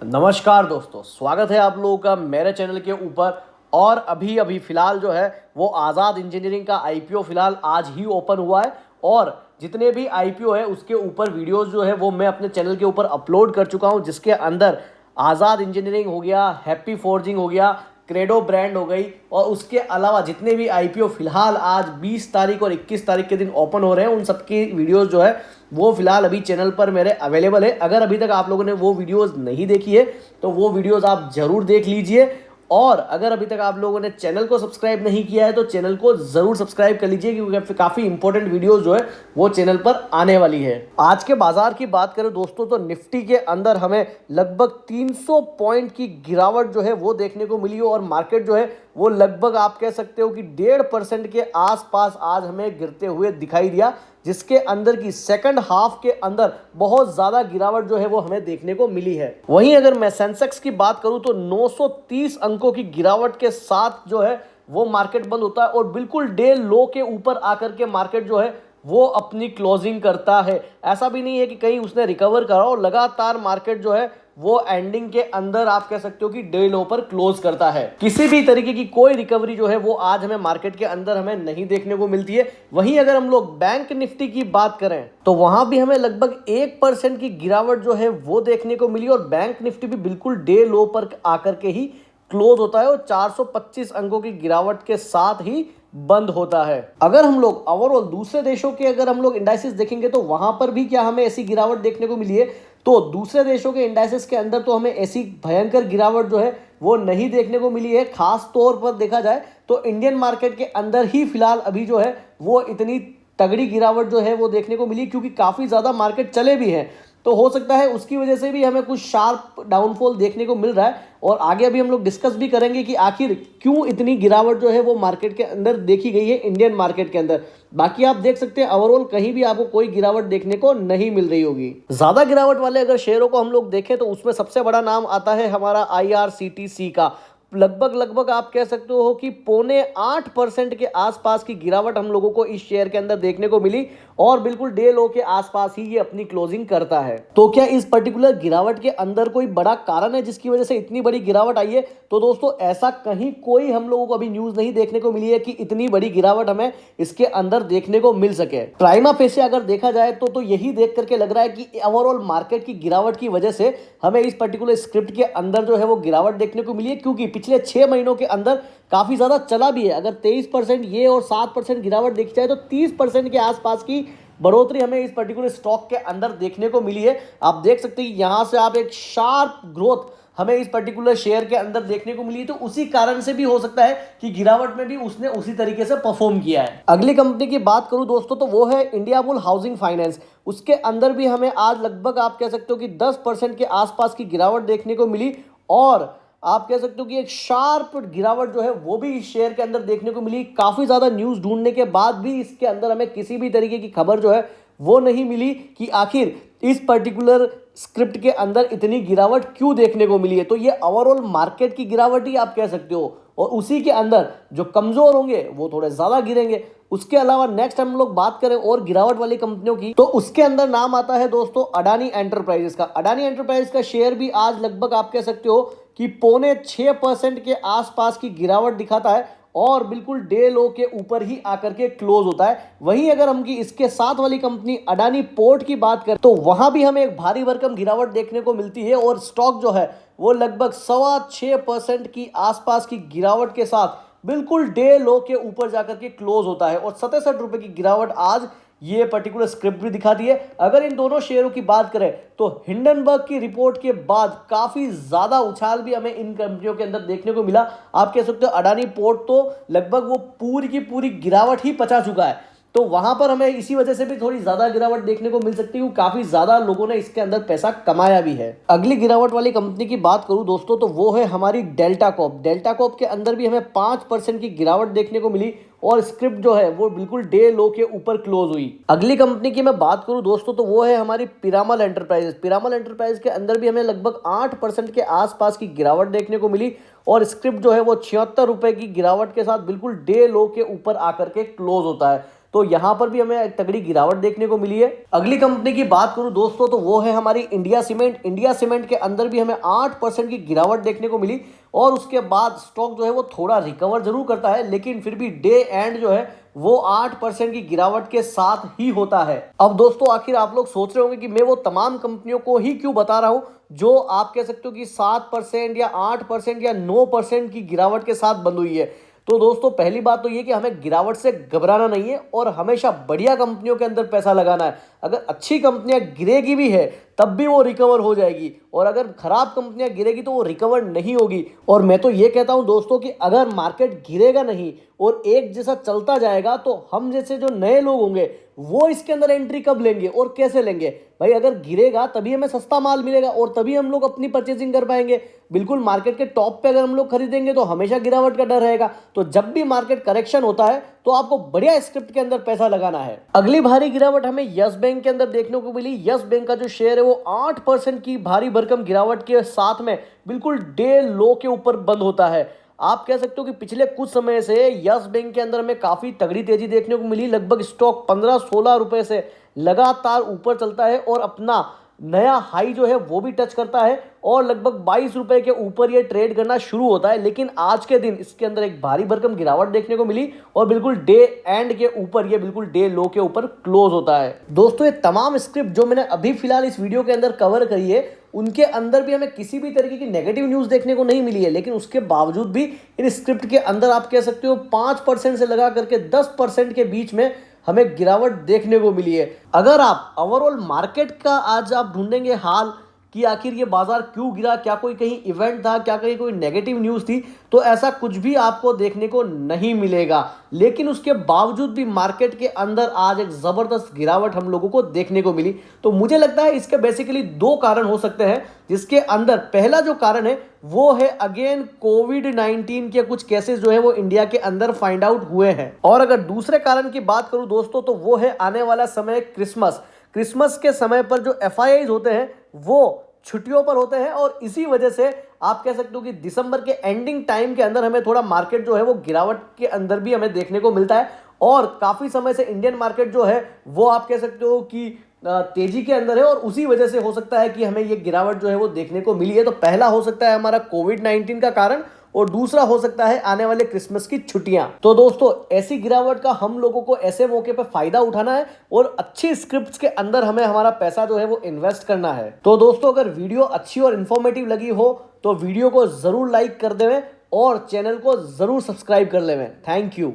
नमस्कार दोस्तों, स्वागत है आप लोगों का मेरे चैनल के ऊपर। और अभी अभी फ़िलहाल जो है वो आज़ाद इंजीनियरिंग का आईपीओ फ़िलहाल आज ही ओपन हुआ है। और जितने भी आईपीओ है उसके ऊपर वीडियोस जो है वो मैं अपने चैनल के ऊपर अपलोड कर चुका हूं, जिसके अंदर आज़ाद इंजीनियरिंग हो गया, हैप्पी फोर्जिंग हो गया, क्रेडो ब्रांड हो गई, और उसके अलावा जितने भी आईपीओ फिलहाल आज 20 तारीख और 21 तारीख के दिन ओपन हो रहे हैं, उन सबकी वीडियोस जो है वो फिलहाल अभी चैनल पर मेरे अवेलेबल है। अगर अभी तक आप लोगों ने वो वीडियोस नहीं देखी है तो वो वीडियोस आप जरूर देख लीजिए। और अगर अभी तक आप लोगों ने चैनल को सब्सक्राइब नहीं किया है तो चैनल को जरूर सब्सक्राइब कर लीजिए, क्योंकि काफी इंपॉर्टेंट वीडियोस जो है वो चैनल पर आने वाली है। आज के बाजार की बात करें दोस्तों तो निफ्टी के अंदर हमें लगभग 300 पॉइंट की गिरावट जो है वो देखने को मिली, और मार्केट जो है वो लगभग आप कह सकते हो कि 1.5% के आसपास आज हमें गिरते हुए दिखाई दिया, जिसके अंदर की सेकंड हाफ के अंदर बहुत ज्यादा गिरावट जो है वो हमें देखने को मिली है। वहीं अगर मैं सेंसेक्स की बात करूं तो 930 अंकों की गिरावट के साथ जो है वो मार्केट बंद होता है, और बिल्कुल डे लो के ऊपर आकर के मार्केट जो है वो अपनी क्लोजिंग करता है। ऐसा भी नहीं है कि कहीं उसने रिकवर करा, और लगातार मार्केट जो है वो एंडिंग के अंदर आप कह सकते हो कि डे लो पर क्लोज करता है। किसी भी तरीके की कोई रिकवरी जो है वो आज हमें मार्केट के अंदर हमें नहीं देखने को मिलती है। वहीं अगर हम लोग बैंक निफ्टी की बात करें तो वहां भी हमें लगभग 1% की गिरावट जो है वो देखने को मिली, और बैंक निफ्टी भी बिल्कुल डे लो पर आकर के ही क्लोज होता है, और 425 अंकों की गिरावट के साथ ही बंद होता है। अगर हम लोग ओवरऑल दूसरे देशों के अगर हम लोग इंडाइसेस देखेंगे तो वहां पर भी क्या हमें ऐसी गिरावट देखने को मिली है, तो दूसरे देशों के इंडाइसेस के अंदर तो हमें ऐसी भयंकर गिरावट जो है वो नहीं देखने को मिली है। खास तौर पर देखा जाए तो इंडियन मार्केट के अंदर ही फिलहाल अभी जो है वो इतनी तगड़ी गिरावट जो है वो देखने को मिली, क्योंकि काफी ज्यादा मार्केट चले भी हैं, तो हो सकता है उसकी वजह से भी हमें कुछ शार्प डाउनफॉल देखने को मिल रहा है। और आगे अभी हम लोग डिस्कस भी करेंगे कि आखिर क्यों इतनी गिरावट जो है वो मार्केट के अंदर देखी गई है इंडियन मार्केट के अंदर। बाकी आप देख सकते हैं ओवरऑल कहीं भी आपको कोई गिरावट देखने को नहीं मिल रही होगी। ज्यादा गिरावट वाले अगर शेयरों को हम लोग देखें तो उसमें सबसे बड़ा नाम आता है हमारा IRCTC का। लगभग आप कह सकते हो कि 7.25% के आसपास की गिरावट हम लोगों को इस शेयर के अंदर देखने को मिली, और बिल्कुल डे लो के आसपास ही ये अपनी क्लोजिंग करता है। तो क्या इस पर्टिकुलर गिरावट के अंदर कोई बड़ा कारण है जिसकी वजह से इतनी बड़ी गिरावट आई है? तो दोस्तों ऐसा कहीं कोई हम लोगों को अभी न्यूज नहीं देखने को मिली है कि इतनी बड़ी गिरावट हमें इसके अंदर देखने को मिल सके। प्राइमा फेसे अगर देखा जाए तो यही देख करके लग रहा है कि ओवरऑल मार्केट की गिरावट की वजह से हमें इस पर्टिकुलर स्क्रिप्ट के अंदर जो है वो गिरावट देखने को मिली है, क्योंकि पिछले 6 महीनों के अंदर काफी ज्यादा चला भी है। अगर 23% ये और 7% गिरावट देखी जाए तो 30% के आसपास की बढ़ोतरी हमें इस पर्टिकुलर स्टॉक के अंदर देखने को मिली है। आप देख सकते हैं यहां से आप एक शार्प ग्रोथ हमें इस पर्टिकुलर शेयर के अंदर देखने को मिली, तो उसी कारण से भी हो सकता है कि गिरावट में भी उसने उसी तरीके से परफॉर्म किया है। अगली कंपनी की बात करूं दोस्तों तो वो है इंडियाबुल हाउसिंग फाइनेंस। उसके अंदर भी हमें आज लगभग आप कह सकते हो कि 10% के आसपास की गिरावट देखने को मिली, और आप कह सकते हो कि एक शार्प गिरावट जो है वो भी इस शेयर के अंदर देखने को मिली। काफी ज्यादा न्यूज ढूंढने के बाद भी इसके अंदर हमें किसी भी तरीके की खबर जो है वो नहीं मिली कि आखिर इस पर्टिकुलर स्क्रिप्ट के अंदर इतनी गिरावट क्यों देखने को मिली है। तो ये ओवरऑल मार्केट की गिरावट ही आप कह सकते हो, और उसी के अंदर जो कमजोर होंगे वो थोड़े ज्यादा गिरेंगे। उसके अलावा नेक्स्ट हम लोग बात करें और गिरावट वाली कंपनियों की, तो उसके अंदर नाम आता है दोस्तों अडानी एंटरप्राइजेस का। अडानी एंटरप्राइजेस का शेयर भी आज लगभग आप कह सकते हो कि 6.25% के आसपास की गिरावट दिखाता है, और बिल्कुल डे लो के ऊपर ही आकर के क्लोज होता है। वहीं अगर हम की इसके साथ वाली कंपनी अडानी पोर्ट की बात करें तो वहां भी हमें एक भारी भरकम गिरावट देखने को मिलती है, और स्टॉक जो है वो लगभग 6.25% की आसपास की गिरावट के साथ बिल्कुल डे लो के ऊपर जाकर के क्लोज होता है, और 67 रुपए की गिरावट आज ये पर्टिकुलर स्क्रिप्ट भी दिखाती है। अगर इन दोनों शेयरों की बात करें तो हिंडनबर्ग की रिपोर्ट के बाद काफी ज्यादा उछाल भी हमें इन कंपनियों के अंदर देखने को मिला। आप कह सकते हो अडानी पोर्ट तो लगभग वो पूरी की पूरी गिरावट ही पचा चुका है, तो वहां पर हमें इसी वजह से भी थोड़ी ज्यादा गिरावट देखने को मिल सकती है, काफी ज्यादा लोगों ने इसके अंदर पैसा कमाया भी है। अगली गिरावट वाली कंपनी की बात करूं दोस्तों तो वो है हमारी डेल्टा कॉर्प। डेल्टा कॉर्प के अंदर भी हमें 5% की गिरावट देखने को मिली, और स्क्रिप्ट जो है वो बिल्कुल डे लो के ऊपर क्लोज हुई। अगली कंपनी की मैं बात करूं दोस्तों तो वो है हमारी पिरामल एंटरप्राइजेस। पिरामल एंटरप्राइज के अंदर भी हमें लगभग 8% के आसपास की गिरावट देखने को मिली, और स्क्रिप्ट जो है वो 76 रुपए की गिरावट के साथ बिल्कुल डे लो के ऊपर आकर के क्लोज होता है। तो यहाँ पर भी हमें एक तगड़ी गिरावट देखने को मिली है। अगली कंपनी की बात करूं दोस्तों तो वो है हमारी इंडिया सीमेंट। इंडिया सीमेंट के अंदर भी हमें 8% की गिरावट देखने को मिली और उसके बाद स्टॉक जो है वो थोड़ा रिकवर जरूर करता है, लेकिन फिर भी डे एंड जो है वो 8% की गिरावट के साथ ही होता है। अब दोस्तों आखिर आप लोग सोच रहे होंगे कि मैं वो तमाम कंपनियों को ही क्यों बता रहा हूं जो आप कह सकते हो कि 7% या 8% या 9% की गिरावट के साथ बंद हुई है। तो दोस्तों पहली बात तो ये कि हमें गिरावट से घबराना नहीं है और हमेशा बढ़िया कंपनियों के अंदर पैसा लगाना है। अगर अच्छी कंपनियां गिरेगी भी है तब भी वो रिकवर हो जाएगी, और अगर खराब कंपनियां गिरेगी तो वो रिकवर नहीं होगी। और मैं तो ये कहता हूं दोस्तों कि अगर मार्केट गिरेगा नहीं और एक जैसा चलता जाएगा तो हम जैसे जो नए लोग होंगे वो इसके अंदर एंट्री कब लेंगे और कैसे लेंगे? भाई अगर गिरेगा तभी हमें सस्ता माल मिलेगा और तभी हम लोग अपनी परचेजिंग कर पाएंगे। बिल्कुल मार्केट के टॉप पे अगर हम लोग खरीदेंगे तो हमेशा गिरावट का डर रहेगा। तो जब भी मार्केट करेक्शन होता है तो आपको बढ़िया स्क्रिप्ट के अंदर पैसा लगाना है। अगली भारी गिरावट हमें यस बैंक के अंदर देखने को मिली। यस बैंक का जो शेयर है वो 8% की भारी भरकम गिरावट के साथ में बिल्कुल डे लो के ऊपर बंद होता है। आप कह सकते हो कि पिछले कुछ समय से यस बैंक के अंदर हमें काफी तगड़ी तेजी देखने को मिली। लगभग स्टॉक 15-16 रुपए से लगातार ऊपर चलता है और अपना नया हाई जो है वो भी टच करता है और लगभग 22 रुपए के ऊपर ये ट्रेड करना शुरू होता है। लेकिन आज के दिन इसके अंदर एक भारी भरकम गिरावट देखने को मिली और बिल्कुल डे एंड के ऊपर ये बिल्कुल डे लो के ऊपर क्लोज होता है। दोस्तों ये तमाम स्क्रिप्ट जो मैंने अभी फिलहाल इस वीडियो के अंदर कवर करी है उनके अंदर भी हमें किसी भी तरीके की नेगेटिव न्यूज देखने को नहीं मिली है, लेकिन उसके बावजूद भी इन स्क्रिप्ट के अंदर आप कह सकते हो 5% से लगा करके 10% के बीच में हमें गिरावट देखने को मिली है। अगर आप ओवरऑल मार्केट का आज आप ढूंढेंगे हाल कि आखिर ये बाजार क्यों गिरा, क्या कोई कहीं इवेंट था, क्या कहीं कोई नेगेटिव न्यूज़ थी, तो ऐसा कुछ भी आपको देखने को नहीं मिलेगा। लेकिन उसके बावजूद भी मार्केट के अंदर आज एक ज़बरदस्त गिरावट हम लोगों को देखने को मिली। तो मुझे लगता है इसके बेसिकली 2 कारण हो सकते हैं, जिसके अंदर पहला जो कारण है वो है अगेन कोविड-19 के कुछ केसेस जो है वो इंडिया के अंदर फाइंड आउट हुए हैं। और अगर दूसरे कारण की बात करूं दोस्तों तो वो है आने वाला समय क्रिसमस के समय पर जो FIIs होते हैं वो छुट्टियों पर होते हैं और इसी वजह से आप कह सकते हो कि दिसंबर के एंडिंग टाइम के अंदर हमें थोड़ा मार्केट जो है वो गिरावट के अंदर भी हमें देखने को मिलता है। और काफी समय से इंडियन मार्केट जो है वो आप कह सकते हो कि तेजी के अंदर है और उसी वजह से हो सकता है कि हमें ये गिरावट जो है वो देखने को मिली है। तो पहला हो सकता है हमारा कोविड-19 का कारण और दूसरा हो सकता है आने वाले क्रिसमस की छुट्टियां। तो दोस्तों ऐसी गिरावट का हम लोगों को ऐसे मौके पर फायदा उठाना है और अच्छी स्क्रिप्ट्स के अंदर हमें हमारा पैसा जो है वो इन्वेस्ट करना है। तो दोस्तों अगर वीडियो अच्छी और इन्फॉर्मेटिव लगी हो तो वीडियो को जरूर लाइक कर देवें और चैनल को जरूर सब्सक्राइब कर लेवें। Thank you.